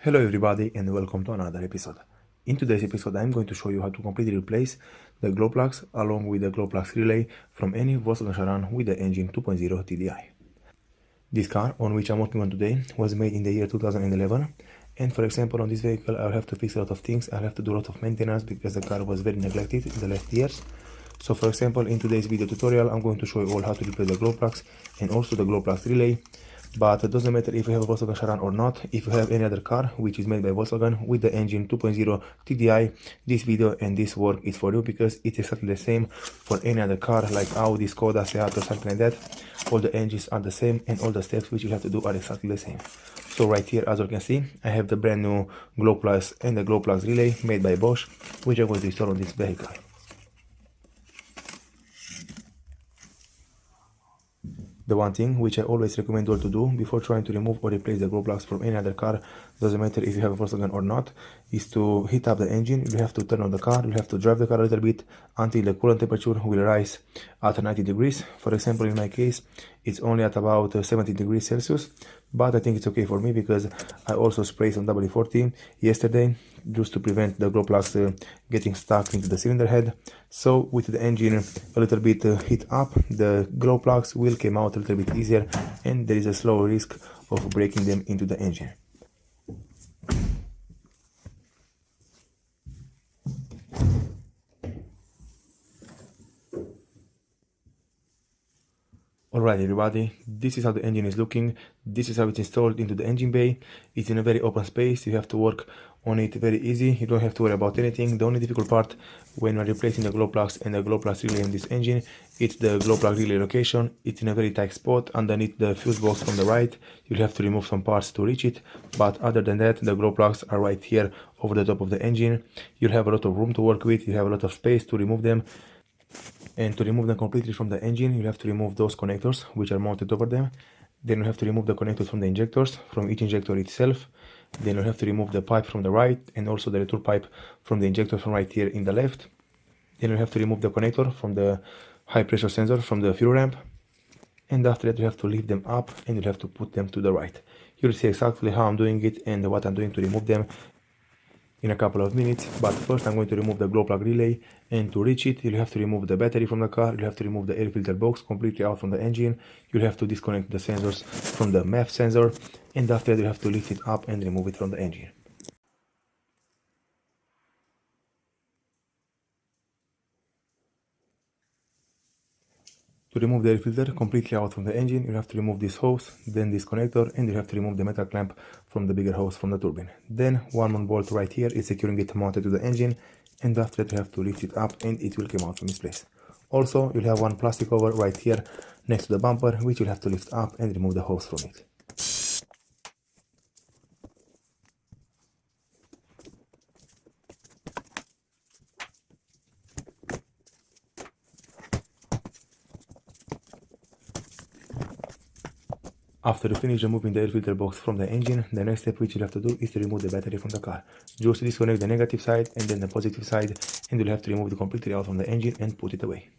Hello everybody and welcome to another episode. In today's episode I'm going to show you how to completely replace the glow plugs along with the glow plugs relay from any Volkswagen SHARAN with the engine 2.0 TDI. This car on which I'm working on today was made in the year 2011, and for example on this vehicle I'll have to fix a lot of things. I'll have to do a lot of maintenance because the car was very neglected in the last years. So for example in today's video tutorial I'm going to show you all how to replace the glow plugs and also the glow plugs relay. But it doesn't matter if you have a Volkswagen SHARAN or not. If you have any other car which is made by Volkswagen with the engine 2.0 TDI, this video and this work is for you because it's exactly the same for any other car like Audi, SKODA, SEAT or something like that. All the engines are the same and all the steps which you have to do are exactly the same. So right here, as you can see, I have the brand new glow plugs and the glow plugs relay made by Bosch, which I'm going to install on this vehicle. The one thing which I always recommend you all to do before trying to remove or replace the glow plugs from any other car, doesn't matter if you have a Volkswagen or not, is to heat up the engine. You have to turn on the car, you have to drive the car a little bit until the coolant temperature will rise at 90 degrees. For example, in my case, it's only at about 70 degrees Celsius, but I think it's okay for me because I also sprayed some WD-40 yesterday just to prevent the glow plugs getting stuck into the cylinder head. So with the engine a little bit heat up, the glow plugs will come out a little bit easier and there is a slow risk of breaking them into the engine. Alright everybody, this is how the engine is looking, this is how it's installed into the engine bay. It's in a very open space, you have to work on it very easy, you don't have to worry about anything. The only difficult part when you're replacing the glow plugs and the glow plugs relay in this engine, it's the glow plug relay location. It's in a very tight spot underneath the fuse box from the right. You'll have to remove some parts to reach it, but other than that the glow plugs are right here over the top of the engine. You'll have a lot of room to work with, you have a lot of space to remove them. And to remove them completely from the engine, you have to remove those connectors which are mounted over them. Then you have to remove the connectors from the injectors, from each injector itself. Then you have to remove the pipe from the right and also the return pipe from the injector from right here in the left. Then you have to remove the connector from the high pressure sensor from the fuel ramp. And after that you have to lift them up and you have to put them to the right. You'll see exactly how I'm doing it and what I'm doing to remove them in a couple of minutes, but first I'm going to remove the glow plug relay, and to reach it you'll have to remove the battery from the car, you'll have to remove the air filter box completely out from the engine, you'll have to disconnect the sensors from the MAF sensor, and after that you have to lift it up and remove it from the engine. To remove the air filter completely out from the engine, you have to remove this hose, then this connector, and you have to remove the metal clamp from the bigger hose from the turbine. Then one more bolt right here is securing it mounted to the engine, and after that you have to lift it up and it will come out from its place. Also, you'll have one plastic cover right here next to the bumper, which you'll have to lift up and remove the hose from it. After you finish removing the air filter box from the engine, the next step which you'll have to do is to remove the battery from the car. Just disconnect the negative side and then the positive side, and you'll have to remove it completely out from the engine and put it away.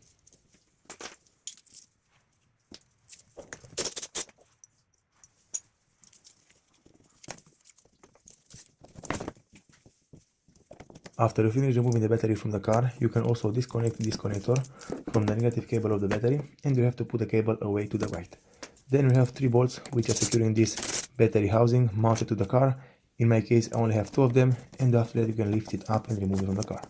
After you finish removing the battery from the car, you can also disconnect this connector from the negative cable of the battery, and you have to put the cable away to the right. Then we have 3 bolts which are securing this battery housing mounted to the car. In my case I only have 2 of them, and after that you can lift it up and remove it from the car.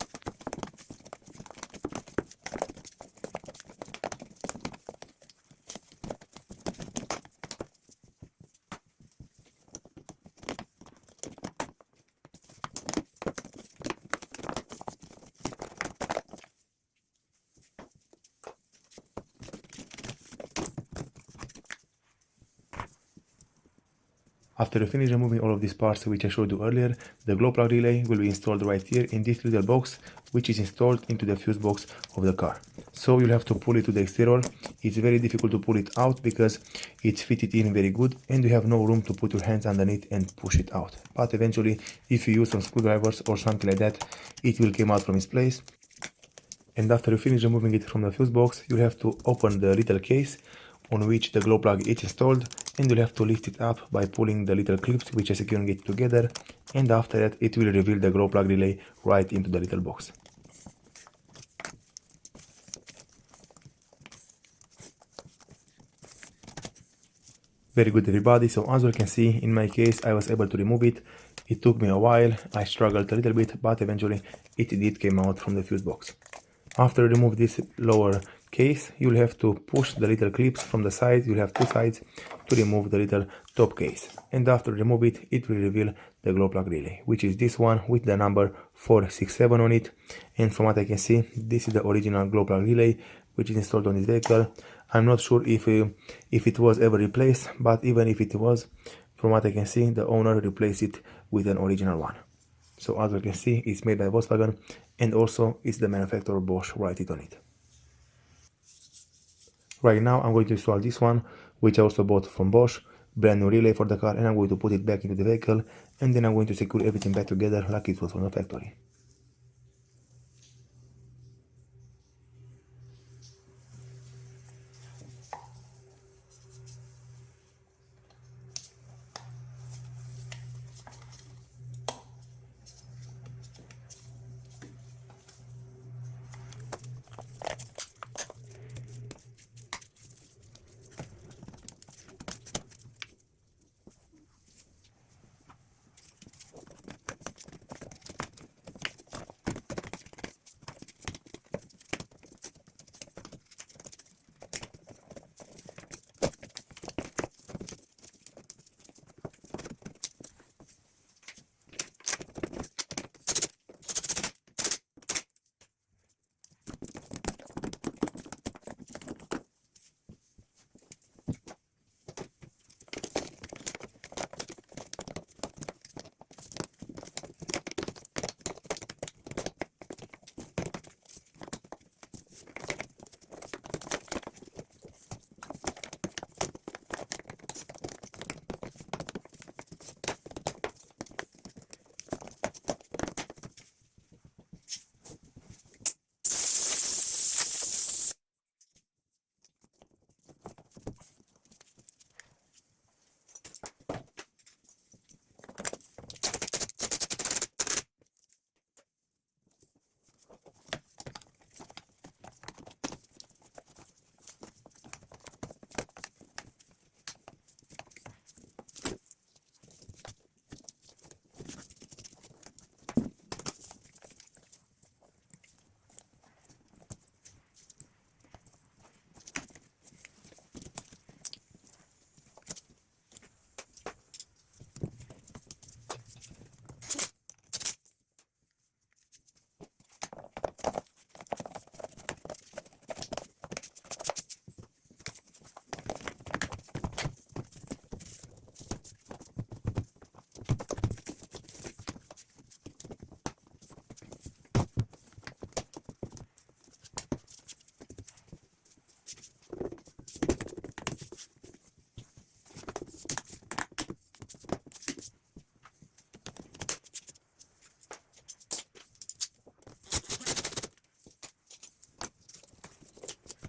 After you finish removing all of these parts which I showed you earlier, the glow plug relay will be installed right here in this little box, which is installed into the fuse box of the car. So you'll have to pull it to the exterior. It's very difficult to pull it out because it's fitted in very good and you have no room to put your hands underneath and push it out. But eventually, if you use some screwdrivers or something like that, it will come out from its place. And after you finish removing it from the fuse box, you'll have to open the little case on which the glow plug is installed, and you'll have to lift it up by pulling the little clips which are securing it together, and after that it will reveal the glow plug relay right into the little box. Very good everybody, so as you can see, in my case I was able to remove it. It took me a while, I struggled a little bit, but eventually it did come out from the fuse box. After you remove this lower case, you'll have to push the little clips from the sides. You'll have two sides to remove the little top case. And after you remove it, it will reveal the glow plug relay, which is this one with the number 467 on it. And from what I can see, this is the original glow plug relay, which is installed on this vehicle. I'm not sure if it was ever replaced, but even if it was, from what I can see, the owner replaced it with an original one. So as you can see, it's made by Volkswagen, and also it's the manufacturer Bosch right on it. Right now I'm going to install this one, which I also bought from Bosch, brand new relay for the car, and I'm going to put it back into the vehicle, and then I'm going to secure everything back together like it was from the factory.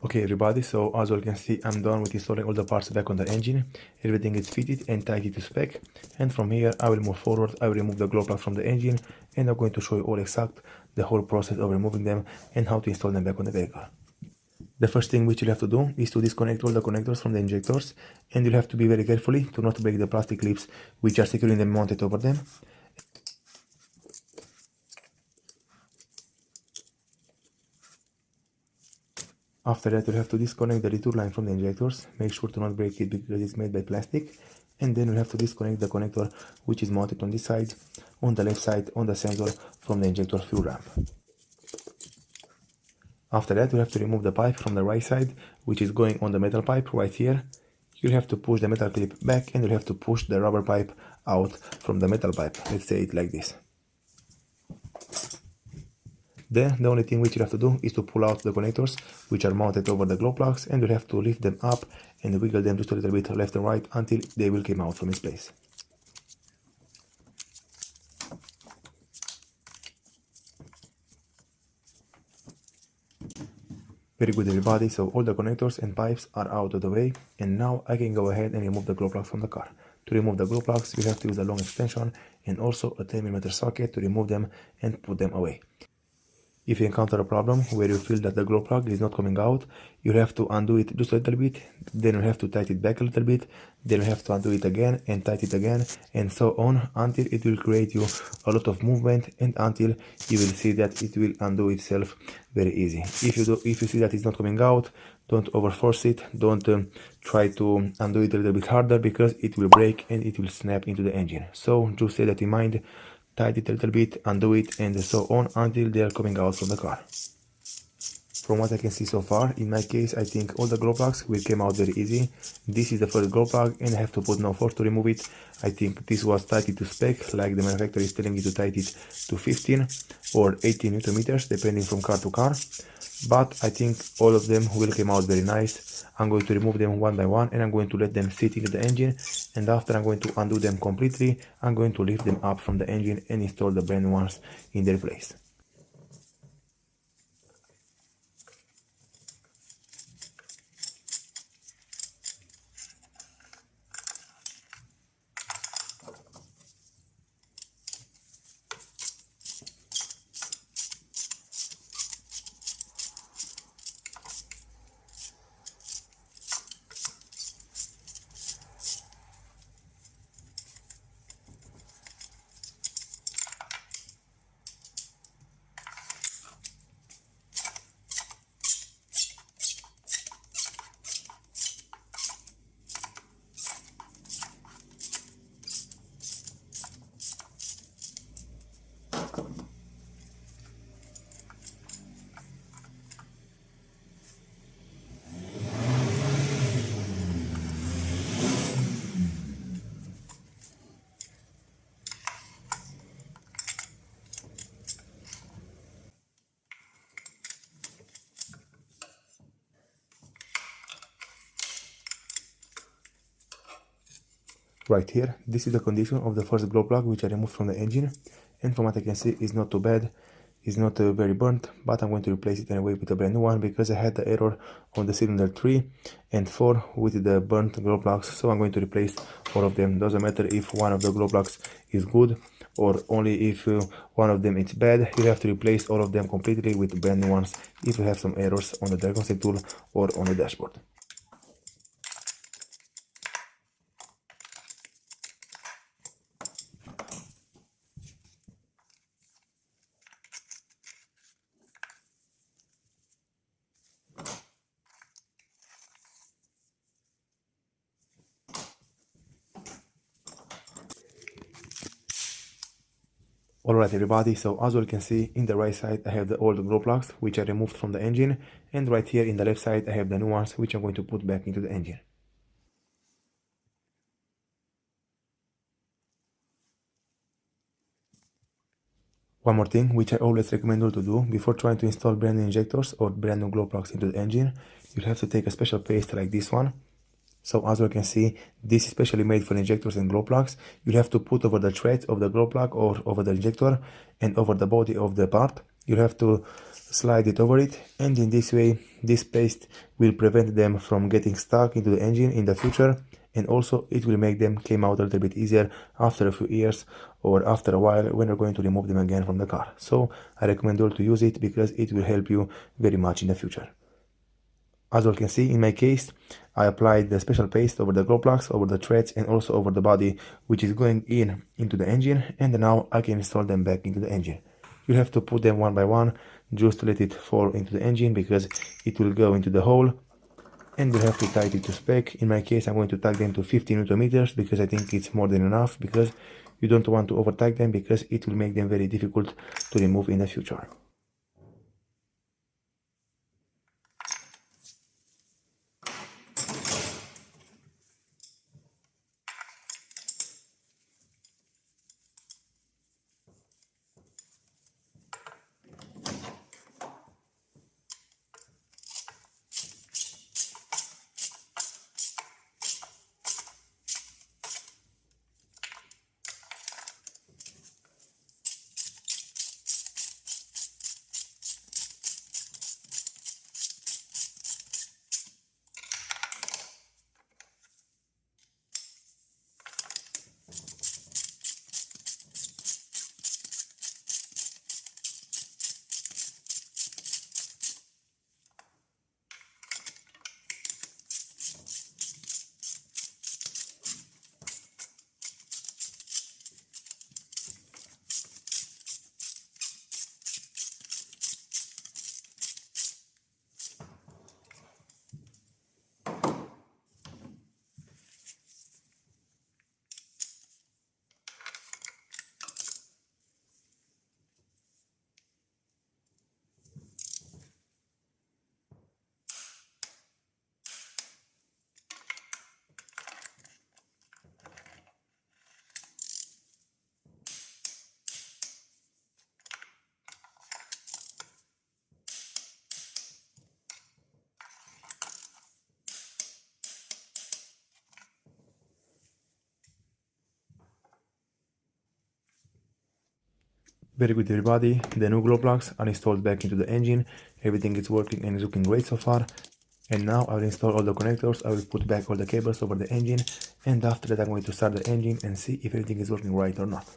Okay everybody, so as you can see, I'm done with installing all the parts back on the engine. Everything is fitted and tighted to spec, and from here I will move forward. I will remove the glow plugs from the engine, and I'm going to show you all exact the whole process of removing them and how to install them back on the vehicle. The first thing which you'll have to do is to disconnect all the connectors from the injectors, and you'll have to be very carefully to not break the plastic clips which are securing them mounted over them. After that, you'll have to disconnect the return line from the injectors. Make sure to not break it because it's made by plastic. And then you'll have to disconnect the connector which is mounted on this side, on the left side, on the sensor from the injector fuel ramp. After that, you'll have to remove the pipe from the right side, which is going on the metal pipe right here. You'll have to push the metal clip back, and you'll have to push the rubber pipe out from the metal pipe. Let's say it like this. Then the only thing which you have to do is to pull out the connectors which are mounted over the glow plugs, and you'll have to lift them up and wiggle them just a little bit left and right until they will come out from its place. Very good everybody, so all the connectors and pipes are out of the way, and now I can go ahead and remove the glow plugs from the car. To remove the glow plugs, you have to use a long extension and also a 10mm socket to remove them and put them away. If you encounter a problem where you feel that the glow plug is not coming out, you have to undo it just a little bit, then you have to tighten it back a little bit, then you have to undo it again and tighten it again, and so on until it will create you a lot of movement and until you will see that it will undo itself very easy. If you see that it's not coming out, don't overforce it, don't try to undo it a little bit harder because it will break and it will snap into the engine. So just say that in mind, tighten it a little bit, undo it, and so on until they are coming out from the car. From what I can see so far, in my case, I think all the glow plugs will come out very easy. This is the first glow plug and I have to put no force to remove it. I think this was tightened to spec, like the manufacturer is telling you to tighten it to 15 or 18 Newton meters, depending from car to car. But I think all of them will come out very nice. I'm going to remove them one by one and I'm going to let them sit in the engine, and after I'm going to undo them completely, I'm going to lift them up from the engine and install the brand new ones in their place. Right here, this is the condition of the first glow plug which I removed from the engine, and from what I can see is not too bad, it's not very burnt, but I'm going to replace it anyway with a brand new one because I had the error on the cylinder 3 and 4 with the burnt glow plugs, so I'm going to replace all of them. Doesn't matter if one of the glow plugs is good or only if one of them is bad, you have to replace all of them completely with brand new ones if you have some errors on the diagnostic tool or on the dashboard. Alright everybody, so as you can see, in the right side I have the old glow plugs which I removed from the engine, and right here in the left side I have the new ones which I'm going to put back into the engine. One more thing which I always recommend you to do before trying to install brand new injectors or brand new glow plugs into the engine, you have to take a special paste like this one. So as you can see, this is specially made for injectors and glow plugs. You have to put over the threads of the glow plug or over the injector and over the body of the part. You have to slide it over it, and in this way this paste will prevent them from getting stuck into the engine in the future, and also it will make them come out a little bit easier after a few years or after a while when you're going to remove them again from the car. So I recommend you all to use it because it will help you very much in the future. As you can see, in my case, I applied the special paste over the glow plugs, over the threads, and also over the body, which is going into the engine, and now I can install them back into the engine. You have to put them one by one, just to let it fall into the engine, because it will go into the hole, and you have to tighten it to spec. In my case, I'm going to tag them to 15 Newton meters, because I think it's more than enough, because you don't want to over tag them, because it will make them very difficult to remove in the future. Very good everybody, the new glow plugs are installed back into the engine, everything is working and is looking great so far. And now I will install all the connectors, I will put back all the cables over the engine, and after that I'm going to start the engine and see if everything is working right or not.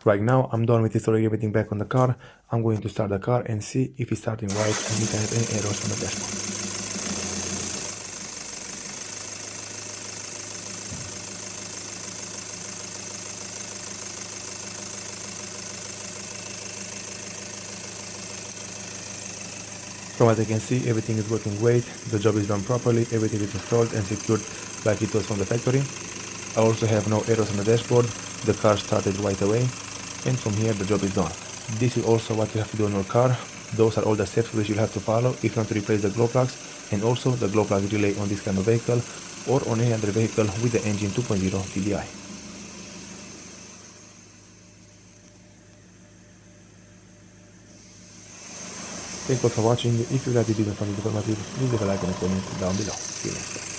Right now I'm done with installing everything back on the car. I'm going to start the car and see if it's starting right and if I have any errors on the dashboard. From what I can see, everything is working great, the job is done properly, everything is installed and secured like it was from the factory. I also have no errors on the dashboard, the car started right away, and from here the job is done. This is also what you have to do on your car. Those are all the steps which you have to follow if you want to replace the glow plugs and also the glow plug relay on this kind of vehicle or on any other vehicle with the engine 2.0 TDI. Thank you for watching. If you like the video and found it informative, please leave a like and a comment down below. See you next time.